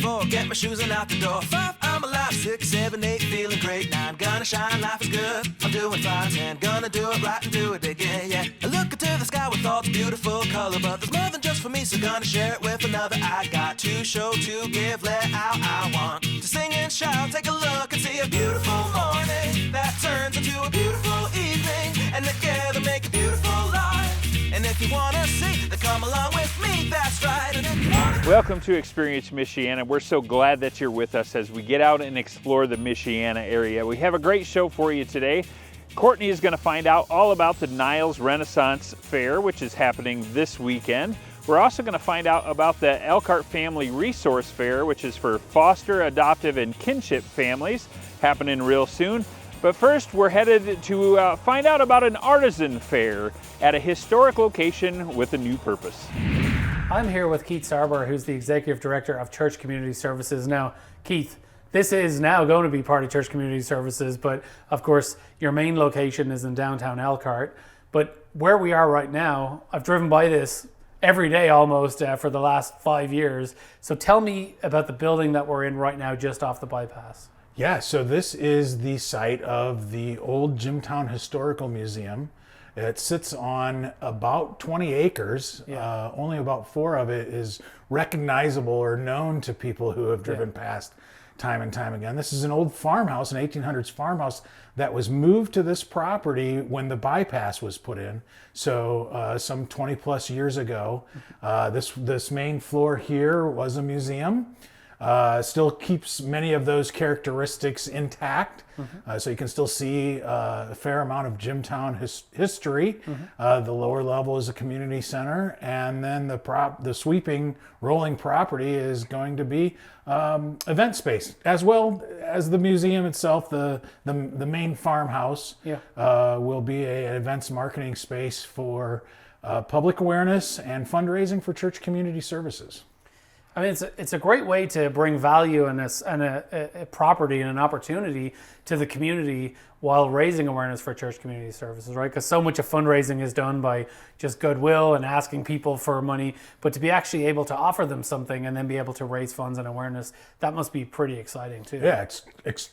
4, get my shoes and out the door. 5, I'm alive. 6, 7, 8, feeling great. 9, gonna shine, life is good. I'm doing fine. 10, gonna do it right and do it again, yeah. I look into the sky with all the beautiful color, but there's more than just for me, so gonna share it with another. I got to show, to give, let out. I want to sing and shout. Take a look and see a beautiful morning that turns into a beautiful evening, and together make a beautiful life. And if you wanna see, then come along with me, that's right. And if you wanna... Welcome to Experience Michiana. We're so glad that you're with us as we get out and explore the Michiana area. We have a great show for you today. Courtney is going to find out all about the Niles Renaissance Fair, which is happening this weekend. We're also going to find out about the Elkhart Family Resource Fair, which is for foster, adoptive, and kinship families, happening real soon. But first, we're headed to find out about an artisan fair at a historic location with a new purpose. I'm here with Keith Sarber, who's the Executive Director of Church Community Services. Now, Keith, this is now going to be part of Church Community Services, but of course, your main location is in downtown Elkhart. But where we are right now, I've driven by this every day almost for the last 5 years. So tell me about the building that we're in right now, just off the bypass. Yeah, so this is the site of the old Jamestown Historical Museum. It sits on about 20 acres. Yeah. Only about 4 of it is recognizable or known to people who have driven past time and time again. This is an old farmhouse, an 1800s farmhouse that was moved to this property when the bypass was put in. So some 20 plus years ago, this main floor here was a museum. Still keeps many of those characteristics intact. So you can still see a fair amount of Jamestown history. The lower level is a community center, and then the sweeping rolling property is going to be event space, as well as the museum itself. The main farmhouse will be an events marketing space for public awareness and fundraising for church community services. I mean, it's a great way to bring value and a property and an opportunity to the community while raising awareness for church community services, right? Because so much of fundraising is done by just goodwill and asking people for money, but to be actually able to offer them something and then be able to raise funds and awareness, that must be pretty exciting too. Yeah, it's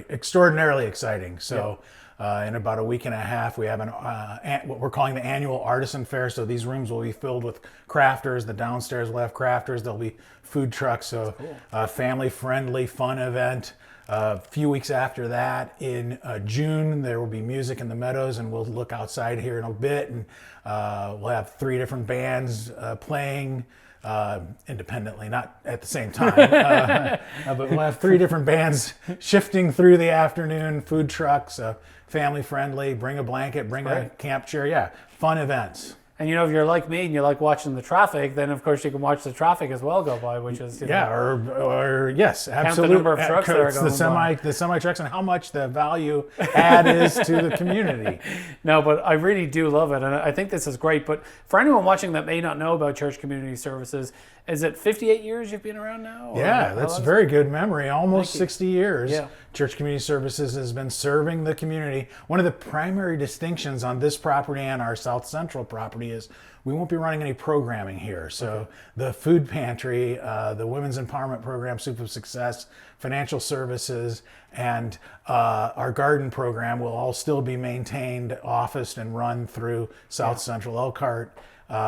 extraordinarily exciting. So. In about a week and a half, we have what we're calling the annual Artisan Fair. So these rooms will be filled with crafters. The downstairs will have crafters. There'll be food trucks. So family-friendly, fun event. A few weeks after that, in June, there will be music in the meadows, and we'll look outside here in a bit, and we'll have 3 different bands playing. Independently, not at the same time, but we'll have 3 different bands shifting through the afternoon, food trucks, family friendly, bring a blanket, bring a camp chair. Fun events. And you know, if you're like me and you like watching the traffic, then of course you can watch the traffic as well go by, which is or yes, absolutely. Count the number of trucks that are going the semi trucks, and how much the value add is to the community. No, but I really do love it, and I think this is great. But for anyone watching that may not know about Church Community Services, is it 58 years you've been around now? Yeah, that's a very good memory. Almost 60 years. Yeah. Church Community Services has been serving the community. One of the primary distinctions on this property and our South Central property is we won't be running any programming here. So the food pantry, the Women's Empowerment Program, Soup of Success, financial services, and our garden program will all still be maintained, officed, and run through South Central Elkhart.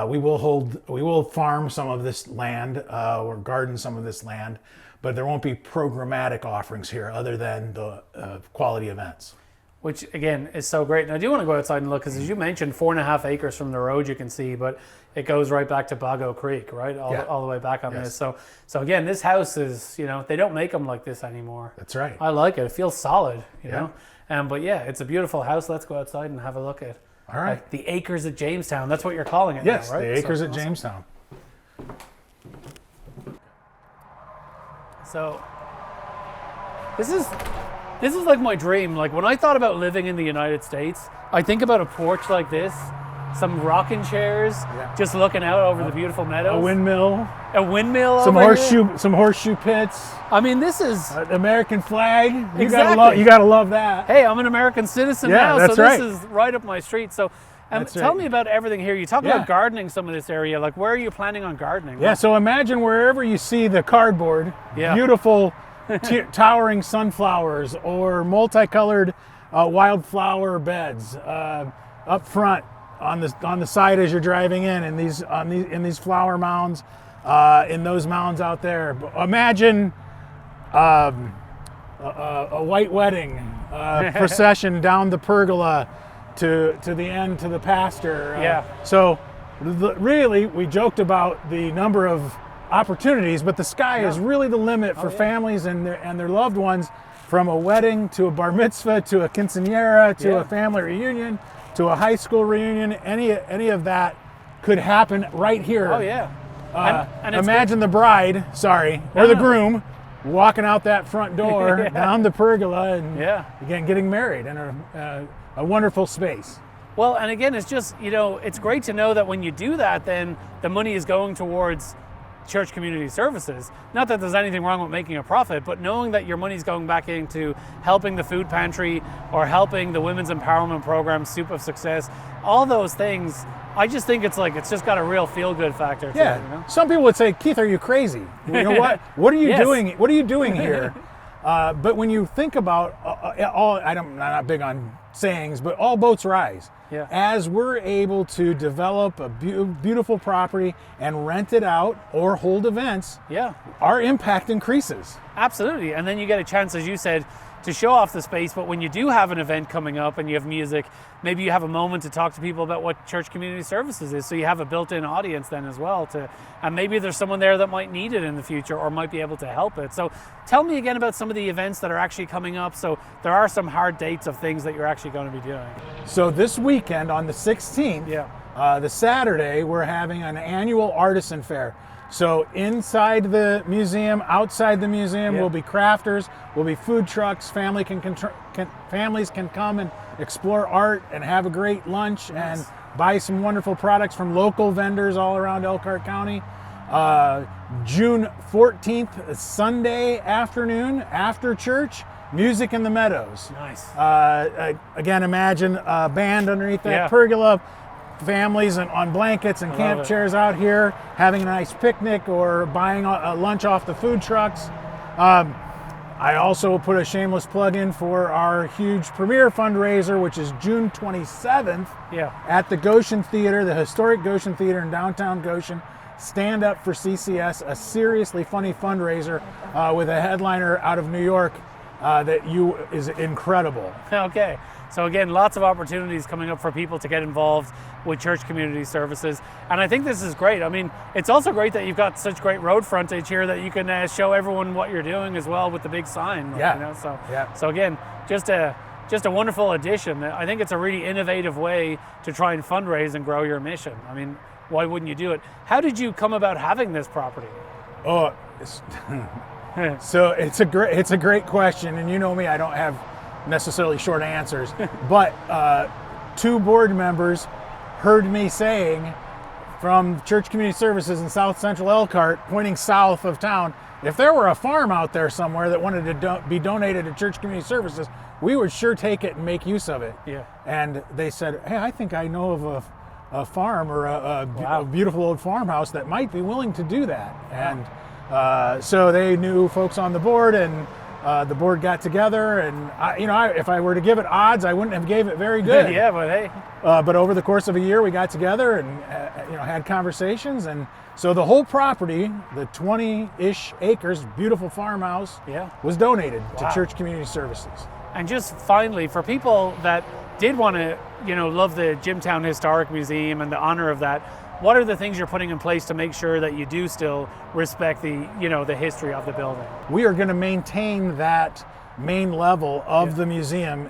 We will farm some of this land or garden some of this land, but there won't be programmatic offerings here other than the quality events. Which again is so great. And I do want to go outside and look, because as you mentioned, 4.5 acres from the road you can see, but it goes right back to Bago Creek, right? All the way back on this. So again, this house is, they don't make them like this anymore. That's right. I like it. It feels solid, you know? But yeah, it's a beautiful house. Let's go outside and have a look at All right. The acres at Jamestown. That's what you're calling it yes, now, right? The acres so, at awesome. Jamestown. So this is like my dream. Like when I thought about living in the United States, I think about a porch like this, some rocking chairs, just looking out over the beautiful meadows. A windmill. Some horseshoe pits. I mean, this is American flag. You Exactly. gotta love that. Hey, I'm an American citizen now, that's so right. this is right up my street. So, That's Tell right. me about everything here. You talk Yeah. about gardening some of this area. Like, where are you planning on gardening? Yeah, so imagine wherever you see the cardboard, Yeah. beautiful towering sunflowers or multicolored wildflower beds up front on the side as you're driving in these flower mounds, in those mounds out there. Imagine a white wedding procession down the pergola to the end, to the pasture. Yeah. So really, we joked about the number of opportunities, but the sky is really the limit for families and their loved ones, from a wedding to a bar mitzvah to a quinceañera to a family reunion to a high school reunion. Any of that could happen right here. Oh yeah. And it's Imagine the bride, or the groom, walking out that front door down the pergola and again getting married in a wonderful space. Well, and again, it's just, it's great to know that when you do that, then the money is going towards church community services. Not that there's anything wrong with making a profit, but knowing that your money's going back into helping the food pantry or helping the women's empowerment program, Soup of Success, all those things, I just think it's just got a real feel-good factor to it. Some people would say, Keith, are you crazy? You know what? What are you doing? What are you doing here? But when you think about I'm not big on sayings, but all boats rise. Yeah. As we're able to develop a beautiful property and rent it out or hold events, our impact increases. Absolutely. And then you get a chance, as you said, to show off the space. But when you do have an event coming up and you have music, maybe you have a moment to talk to people about what church community services is. So you have a built-in audience then as well, and maybe there's someone there that might need it in the future or might be able to help it. So tell me again about some of the events that are actually coming up. So there are some hard dates of things that you're actually going to be doing. So this weekend on the 16th, the Saturday, we're having an annual Artisan Fair. So inside the museum, outside the museum, will be crafters, will be food trucks. Families can come and explore art and have a great lunch and buy some wonderful products from local vendors all around Elkhart County. June 14th, Sunday afternoon, after church, Music in the Meadows. Nice. Again, imagine a band underneath that pergola. Families on blankets and camp chairs out here having a nice picnic or buying a lunch off the food trucks. I also put a shameless plug in for our huge premiere fundraiser, which is June 27th at the Goshen Theater, the historic Goshen Theater in downtown Goshen. Stand Up for CCS, a seriously funny fundraiser with a headliner out of New York is incredible. Okay. So again, lots of opportunities coming up for people to get involved with church community services. And I think this is great. I mean, it's also great that you've got such great road frontage here that you can show everyone what you're doing as well with the big sign. So again, just a wonderful addition. I think it's a really innovative way to try and fundraise and grow your mission. I mean, why wouldn't you do it? How did you come about having this property? So it's a great question, and you know me, I don't have necessarily short answers, but two board members heard me saying from Church Community Services in South Central Elkhart, pointing south of town, if there were a farm out there somewhere that wanted to be donated to Church Community Services, we would sure take it and make use of it. And they said, hey, I think I know of a farm or a beautiful old farmhouse that might be willing to do that. And so they knew folks on the board, and the board got together, and if I were to give it odds, I wouldn't have gave it very good. But hey. But over the course of a year, we got together and had conversations, and so the whole property, the 20-ish acres, beautiful farmhouse, was donated to Church Community Services. And just finally, for people that did want to, love the Jamestown Historic Museum and the honor of that, what are the things you're putting in place to make sure that you do still respect the history of the building? We are going to maintain that main level of the museum.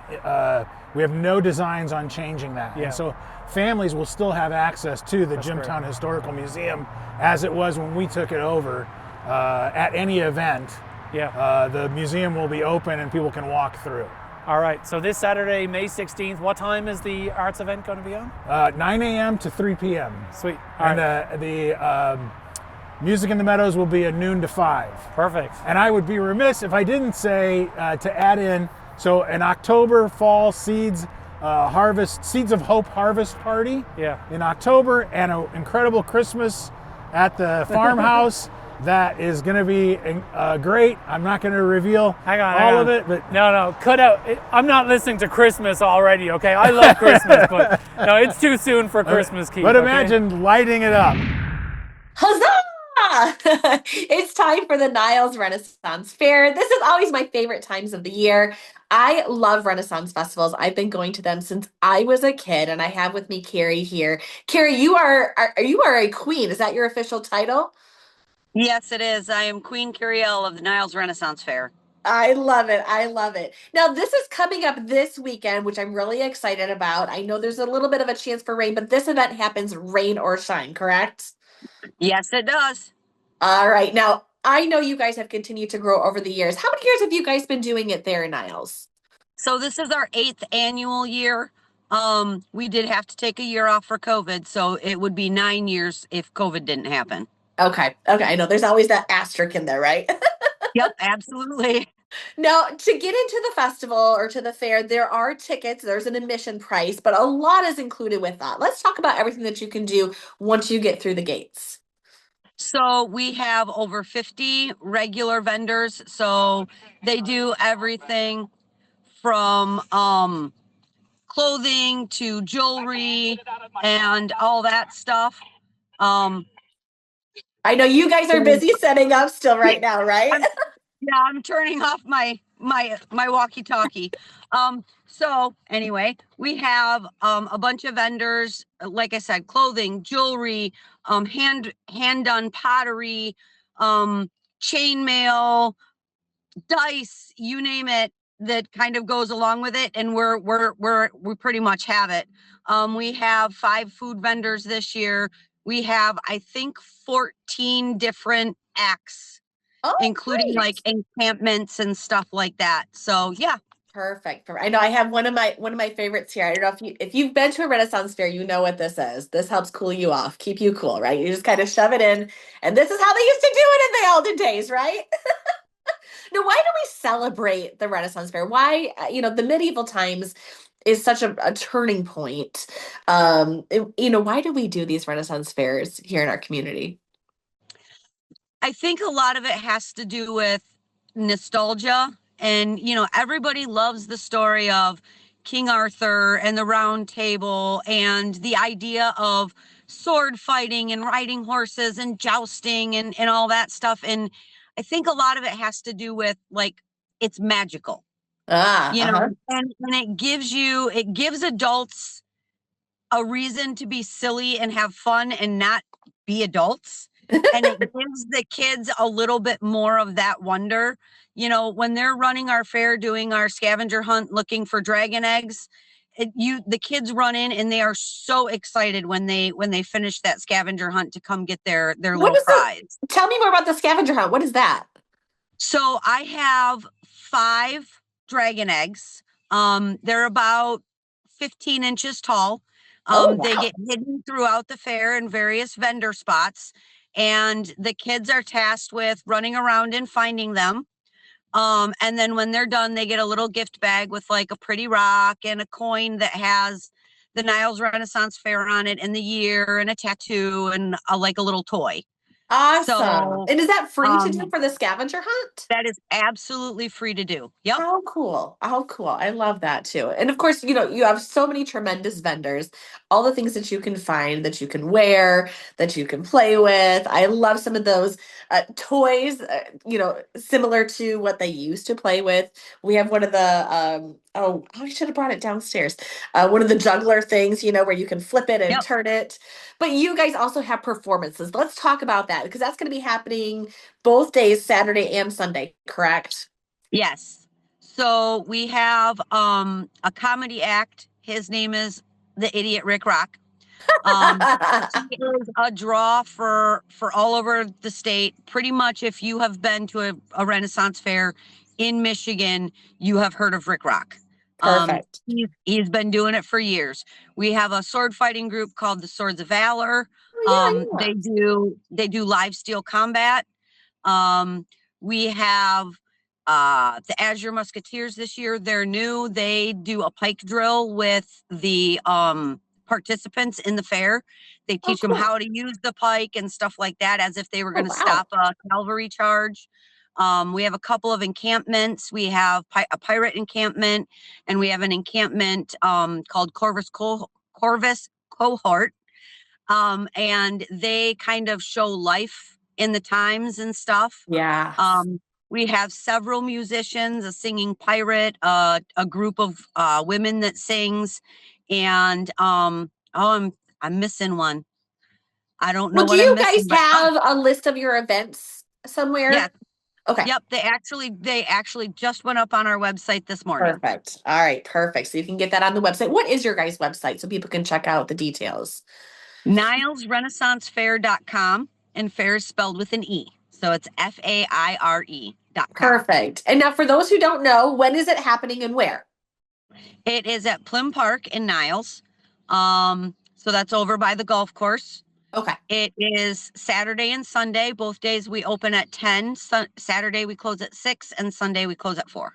We have no designs on changing that. And so families will still have access to the Jamestown Historical Museum as it was when we took it over. At any event, the museum will be open and people can walk through. All right, so this Saturday, May 16th, what time is the arts event going to be on? 9 a.m. to 3 p.m. Sweet. And the Music in the Meadows will be at noon to 5. Perfect. And I would be remiss if I didn't say to add in, so in October, fall seeds, harvest Seeds of Hope harvest party in October, and an incredible Christmas at the farmhouse. That is going to be great. I'm not going to reveal all of it, but no, cut out. I'm not listening to Christmas already. Okay, I love Christmas, but no, it's too soon for Christmas, Keith. But imagine lighting it up. Huzzah! It's time for the Niles Renaissance Fair. This is always my favorite times of the year. I love Renaissance festivals. I've been going to them since I was a kid, and I have with me Carrie here. Carrie, you are a queen. Is that your official title? Yes, it is. I am Queen Curiel of the Niles Renaissance Fair. I love it. I love it. Now, this is coming up this weekend, which I'm really excited about. I know there's a little bit of a chance for rain, but this event happens rain or shine, correct? Yes, it does. All right. Now, I know you guys have continued to grow over the years. How many years have you guys been doing it there in Niles? So this is our 8th annual year. We did have to take a year off for COVID, so it would be 9 years if COVID didn't happen. Okay. I know there's always that asterisk in there, right? Yep, absolutely. Now, to get into the festival or to the fair, there are tickets. There's an admission price, but a lot is included with that. Let's talk about everything that you can do once you get through the gates. So we have over 50 regular vendors. So they do everything from clothing to jewelry and all that stuff. I know you guys are busy setting up still right now, right? I'm turning off my walkie-talkie. So anyway, we have a bunch of vendors, like I said, clothing, jewelry, hand done pottery, chainmail, dice, you name it, that kind of goes along with it, and we pretty much have it. We have 5 food vendors this year. We have, I think, 14 different acts, including great. like encampments and stuff like that. So yeah. Perfect. I know I have one of my favorites here. I don't know if you've been to a Renaissance Fair, you know what this is. This helps cool you off, keep you cool, right? You just kind of shove it in, and this is how they used to do it in the olden days, right? Now, why do we celebrate the Renaissance Fair? Why, the medieval times is such a turning point. Why do we do these Renaissance fairs here in our community? I think a lot of it has to do with nostalgia. And, everybody loves the story of King Arthur and the Round Table and the idea of sword fighting and riding horses and jousting and all that stuff. And I think a lot of it has to do with, like, it's magical. And it gives adults a reason to be silly and have fun and not be adults. And it gives the kids a little bit more of that wonder. When they're running our fair, doing our scavenger hunt, looking for dragon eggs, the kids run in and they are so excited when they finish that scavenger hunt to come get their little prize. Tell me more about the scavenger hunt. What is that? So I have 5 dragon eggs. They're about 15 inches tall. Wow. They get hidden throughout the fair in various vendor spots, and the kids are tasked with running around and finding them. And then when they're done, they get a little gift bag with like a pretty rock and a coin that has the Niles Renaissance Fair on it and the year and a tattoo and like a little toy. Awesome. So, and is that free to do for the scavenger hunt? That is absolutely free to do. Yep. How cool. I love that too. And of course, you have so many tremendous vendors, all the things that you can find, that you can wear, that you can play with. I love some of those toys, similar to what they used to play with. We have one of the, I should have brought it downstairs. One of the juggler things, where you can flip it and turn it. But you guys also have performances. Let's talk about that, because that's going to be happening both days, Saturday and Sunday, correct? Yes. So we have a comedy act. His name is the Idiot Rick Rock. He is a draw for all over the state. Pretty much if you have been to a Renaissance Fair in Michigan, you have heard of Rick Rock. Perfect. He's been doing it for years. We have a sword fighting group called the Swords of Valor. They do live steel combat. We have the Azure Musketeers this year. They're new. They do a pike drill with the participants in the fair. They teach them cool. how to use the pike and stuff like that, as if they were going to wow. stop a cavalry charge. We have a couple of encampments. We have a pirate encampment, and we have an encampment called Corvus Cohort. And they kind of show life in the times and stuff. Yeah. We have several musicians, a singing pirate, a group of women that sings, and I'm missing one. I don't know Well, what do I'm you missing. guys have a list of your events somewhere? Yeah. Okay. Yep. They actually just went up on our website this morning. Perfect. All right. Perfect. So you can get that on the website. What is your guys' website so people can check out the details? NilesRenaissanceFair.com, and fair is spelled with an E. So it's FAIRE.com. Perfect. And now for those who don't know, when is it happening and where? It is at Plym Park in Niles. So that's over by the golf course. Okay. It is Saturday and Sunday. Both days we open at 10. Saturday we close at 6, and Sunday we close at 4.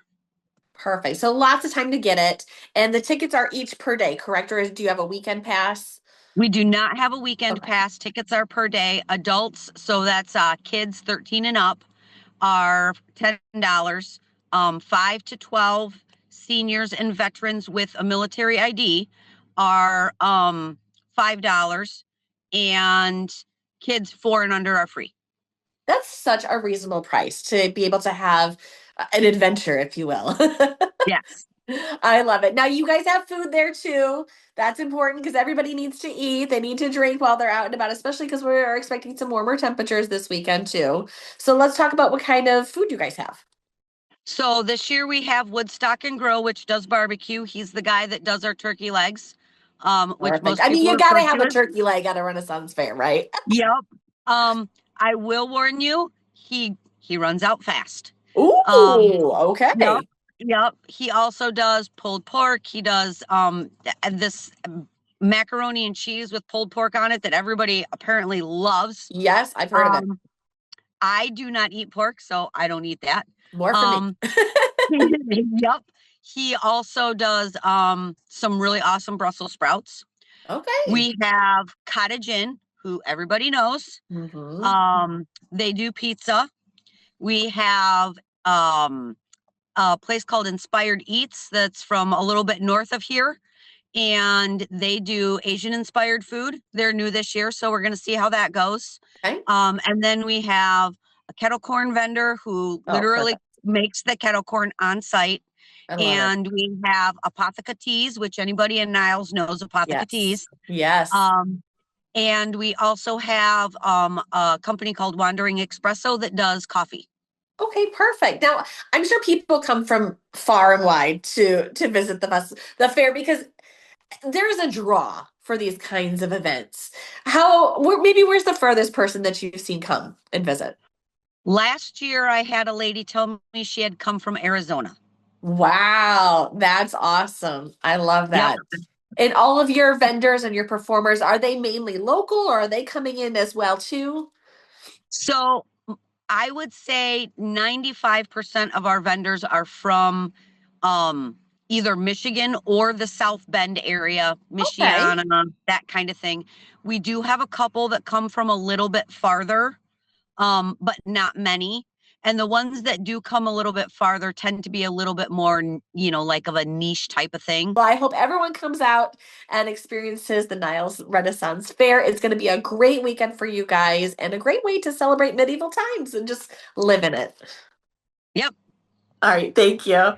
Perfect. So lots of time to get it. And the tickets are each per day, correct? Or do you have a weekend pass? We do not have a weekend Okay. pass. Tickets are per day. Adults, so that's kids 13 and up, are $10. 5 to 12 seniors and veterans with a military ID are $5, and kids 4 and under are free. That's such a reasonable price to be able to have an adventure, if you will. Yes. I love it. Now, you guys have food there too. That's important because everybody needs to eat. They need to drink while they're out and about, especially because we're expecting some warmer temperatures this weekend too. So let's talk about what kind of food you guys have. So this year we have Woodstock and Grill, which does barbecue. He's the guy that does our turkey legs. Which Perfect. most I mean, people you got to refer have to a as- turkey leg at a Renaissance Fair, right? Yep. I will warn you, he runs out fast. Ooh, okay. Yep. He also does pulled pork. He does this macaroni and cheese with pulled pork on it that everybody apparently loves. Yes, I've heard of it. I do not eat pork, so I don't eat that. More for me. Yep. He also does some really awesome Brussels sprouts. Okay. We have Cottage Inn, who everybody knows. Mhm. They do pizza. We have a place called Inspired Eats that's from a little bit north of here, and they do Asian inspired food. They're new this year, so we're going to see how that goes. Okay. And then we have a kettle corn vendor who literally makes the kettle corn on site. I love it. And we have Apotheca Teas, which anybody in Niles knows Apotheca Teas. Yes. And we also have a company called Wandering Espresso that does coffee. Okay, perfect. Now, I'm sure people come from far and wide to visit the fair because there is a draw for these kinds of events. Where's the furthest person that you've seen come and visit? Last year, I had a lady tell me she had come from Arizona. Wow, that's awesome. I love that. Yep. And all of your vendors and your performers, are they mainly local or are they coming in as well too? So I would say 95% of our vendors are from either Michigan or the South Bend area, Michiana, that kind of thing. We do have a couple that come from a little bit farther, but not many. And the ones that do come a little bit farther tend to be a little bit more, like of a niche type of thing. Well, I hope everyone comes out and experiences the Niles Renaissance Fair. It's going to be a great weekend for you guys and a great way to celebrate medieval times and just live in it. Yep. All right. Thank you.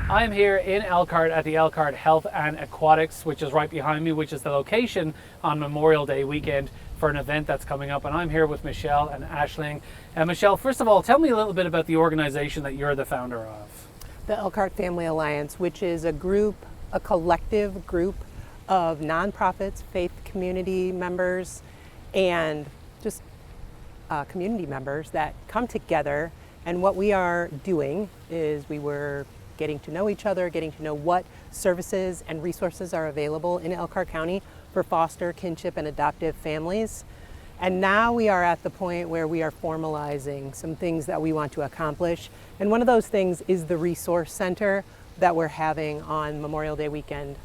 I'm here in Elkhart at the Elkhart Health and Aquatics, which is right behind me, which is the location on Memorial Day weekend for an event that's coming up. And I'm here with Michelle and Aisling. And Michelle, first of all, tell me a little bit about the organization that you're the founder of. The Elkhart Family Alliance, which is a collective group of nonprofits, faith community members, and just community members that come together. And what we are doing is we were getting to know each other, getting to know what services and resources are available in Elkhart County for foster, kinship, and adoptive families. And now we are at the point where we are formalizing some things that we want to accomplish. And one of those things is the resource center that we're having on Memorial Day weekend.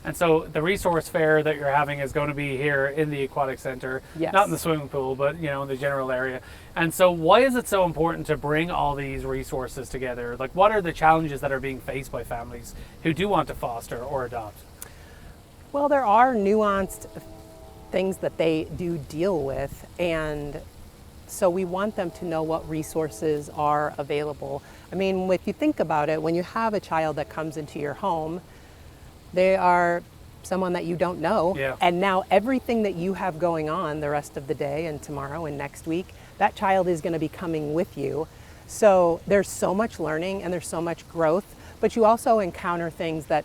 And so the resource fair that you're having is going to be here in the aquatic center, Yes. not in the swimming pool, but in the general area. And so why is it so important to bring all these resources together? Like, what are the challenges that are being faced by families who do want to foster or adopt? Well, there are nuanced things that they do deal with, and so we want them to know what resources are available. I mean, if you think about it, when you have a child that comes into your home, they are someone that you don't know. Yeah. And now everything that you have going on the rest of the day and tomorrow and next week, that child is going to be coming with you. So there's so much learning and there's so much growth, but you also encounter things that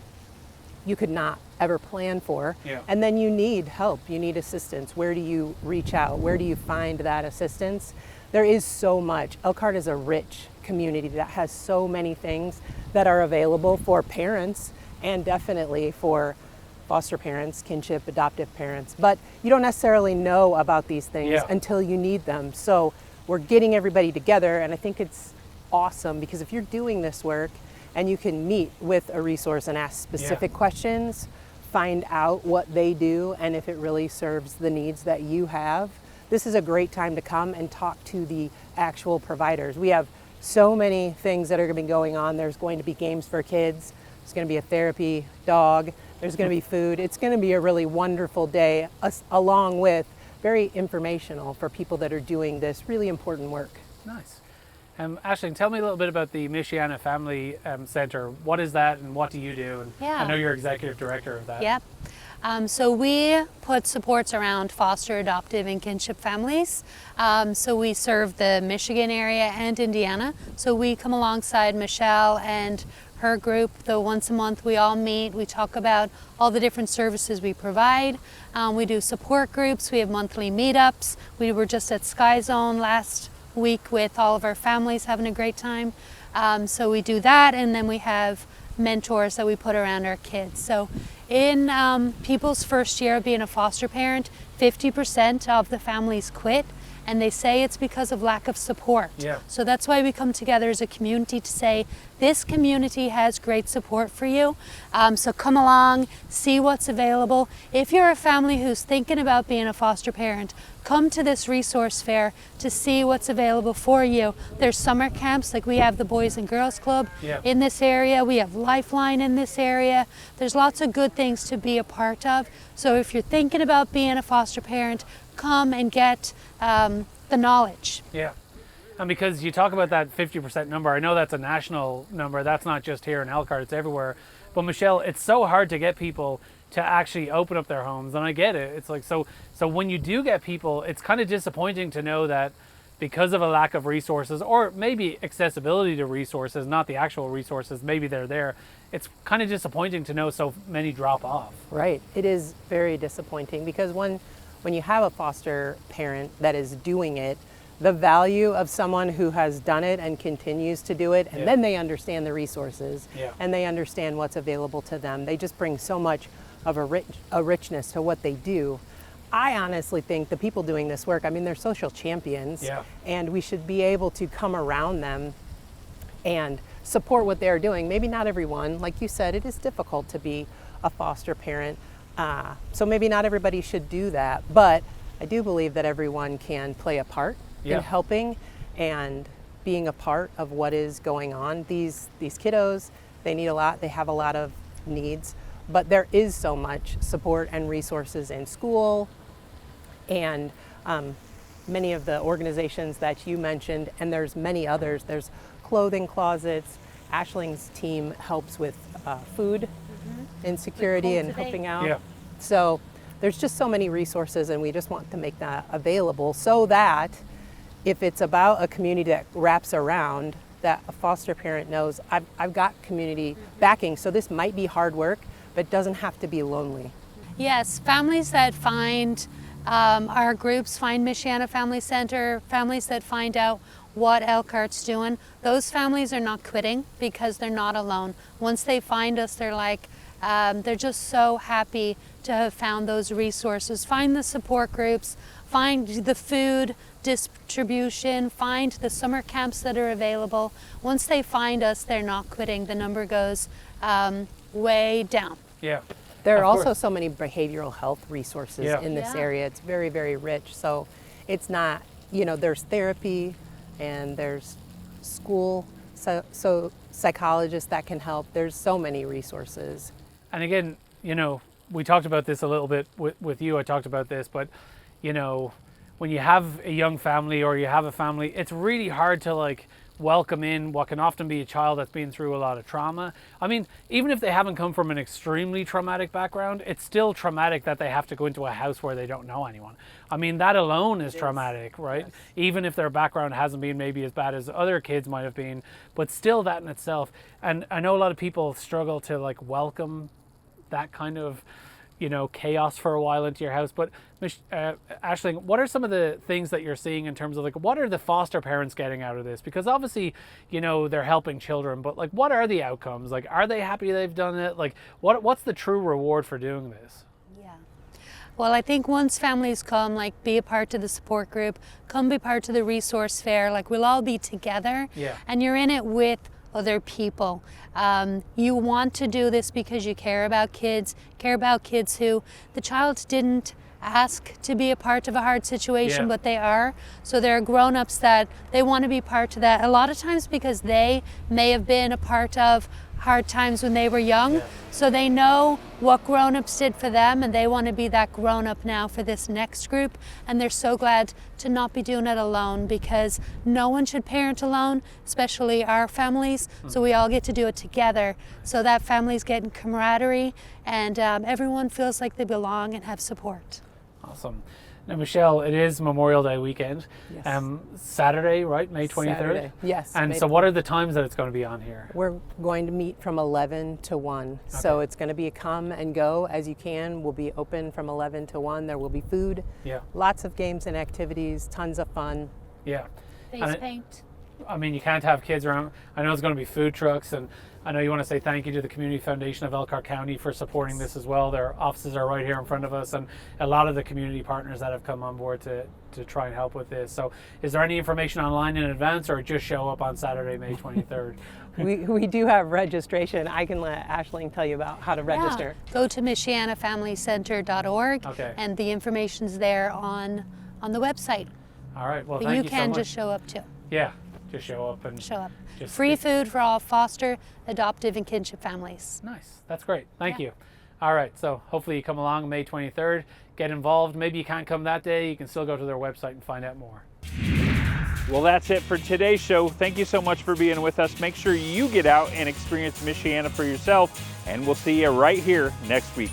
you could not ever plan for. Yeah. And then you need help, you need assistance. Where do you reach out? Where do you find that assistance? There is so much. Elkhart is a rich community that has so many things that are available for parents and definitely for foster parents, kinship, adoptive parents. But you don't necessarily know about these things Yeah. until you need them. So we're getting everybody together, and I think it's awesome because if you're doing this work and you can meet with a resource and ask specific questions, find out what they do and if it really serves the needs that you have, this is a great time to come and talk to the actual providers. We have so many things that are going to be going on. There's going to be games for kids. There's going to be a therapy dog. There's going to be food. It's going to be a really wonderful day, along with very informational for people that are doing this really important work. Nice. Aisling, tell me a little bit about the Michiana Family Center. What is that and what do you do? And Yeah. I know you're executive director of that. Yep. So we put supports around foster, adoptive, and kinship families. So we serve the Michigan area and Indiana. So we come alongside Michelle and her group. Though once a month we all meet. We talk about all the different services we provide. We do support groups. We have monthly meetups. We were just at Sky Zone last week with all of our families having a great time. So we do that, and then we have mentors that we put around our kids. So in people's first year of being a foster parent, 50% of the families quit, and they say it's because of lack of support. Yeah. So that's why we come together as a community to say, this community has great support for you. So come along, see what's available. If you're a family who's thinking about being a foster parent, come to this resource fair to see what's available for you. There's summer camps, like we have the Boys and Girls Club Yeah. in this area. We have Lifeline in this area. There's lots of good things to be a part of. So if you're thinking about being a foster parent, come and get the knowledge. Yeah. And because you talk about that 50% number, I know that's a national number. That's not just here in Elkhart, it's everywhere. But Michelle, it's so hard to get people to actually open up their homes. And I get it. It's like, so when you do get people, it's kind of disappointing to know that because of a lack of resources, or maybe accessibility to resources, not the actual resources, maybe they're there. It's kind of disappointing to know so many drop off. Right. It is very disappointing because when you have a foster parent that is doing it, the value of someone who has done it and continues to do it, and then they understand the resources and they understand what's available to them. They just bring so much of a richness to what they do. I honestly think the people doing this work, I mean, they're social champions, and we should be able to come around them and support what they're doing. Maybe not everyone, like you said, it is difficult to be a foster parent. So maybe not everybody should do that, but I do believe that everyone can play a part in helping and being a part of what is going on. These kiddos, they need a lot, they have a lot of needs, but there is so much support and resources in school and many of the organizations that you mentioned, and there's many others. There's clothing closets. Aisling's team helps with food insecurity and helping out. Yeah. So there's just so many resources, and we just want to make that available so that if it's about a community that wraps around, that a foster parent knows, I've got community backing, so this might be hard work, but it doesn't have to be lonely. Yes, families that find our groups, find Michiana Family Center, families that find out what Elkhart's doing, those families are not quitting because they're not alone. Once they find us, they're like, They're just so happy to have found those resources, find the support groups, find the food distribution, find the summer camps that are available. Once they find us, they're not quitting. The number goes way down. Yeah. There are Of also course. so many behavioral health resources Yeah. in this Yeah. area. It's very, very rich. So it's not, there's therapy and there's school, so psychologists that can help. There's so many resources. And again, we talked about this a little bit with you. I talked about this, but when you have a young family or you have a family, it's really hard to welcome in what can often be a child that's been through a lot of trauma. I mean, even if they haven't come from an extremely traumatic background, it's still traumatic that they have to go into a house where they don't know anyone. I mean, that alone is traumatic, right? Yes. Even if their background hasn't been maybe as bad as other kids might have been, but still that in itself. And I know a lot of people struggle to welcome that kind of chaos for a while into your house. But Aisling, what are some of the things that you're seeing in terms of what are the foster parents getting out of this? Because obviously, they're helping children, but what are the outcomes? Are they happy they've done it? What's the true reward for doing this? Yeah. Well, I think once families come, be a part of the support group, come be part of the resource fair, we'll all be together. Yeah. And you're in it with other people. You want to do this because you care about kids who the child didn't ask to be a part of a hard situation, Yeah. but they are. So there are grown-ups that they want to be part of that. A lot of times because they may have been a part of hard times when they were young. Yeah. So they know what grown-ups did for them and they want to be that grown-up now for this next group. And they're so glad to not be doing it alone, because no one should parent alone, especially our families. So we all get to do it together. So that family's getting camaraderie and everyone feels like they belong and have support. Awesome. Now, Michelle, it is Memorial Day weekend. Yes. Saturday, right? May 23rd? Saturday. Yes. And May so what are the times that it's going to be on here? We're going to meet from 11 to 1. So it's going to be a come and go as you can. We'll be open from 11 to 1. There will be food, Yeah. lots of games and activities, tons of fun. Yeah. Face And paint. I mean, you can't have kids around. I know it's going to be food trucks, and I know you want to say thank you to the Community Foundation of Elkhart County for supporting this as well. Their offices are right here in front of us, and a lot of the community partners that have come on board to try and help with this. So is there any information online in advance, or just show up on Saturday, May 23rd? We do have registration. I can let Aisling tell you about how to register. Yeah. Go to michianafamilycenter.org Okay. and the information's there on the website. All right. Well, But thank you you can so much. just show up too. Yeah. Just show up and Show up. Just Free speak. food for all foster, adoptive, and kinship families. Nice. That's great. Thank Yeah. you. All right. So hopefully you come along May 23rd, get involved. Maybe you can't come that day. You can still go to their website and find out more. Well, that's it for today's show. Thank you so much for being with us. Make sure you get out and experience Michiana for yourself, and we'll see you right here next week.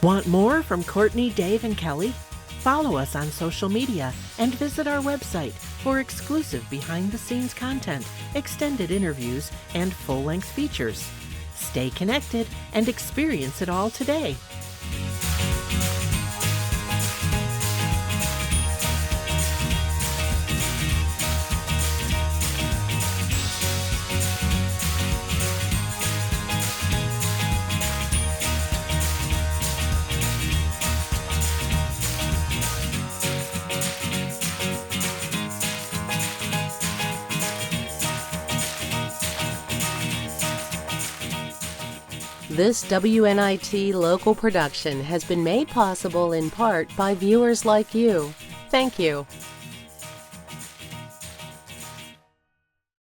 Want more from Courtney, Dave, and Kelly? Follow us on social media and visit our website for exclusive behind-the-scenes content, extended interviews, and full-length features. Stay connected and experience it all today. This WNIT local production has been made possible in part by viewers like you. Thank you.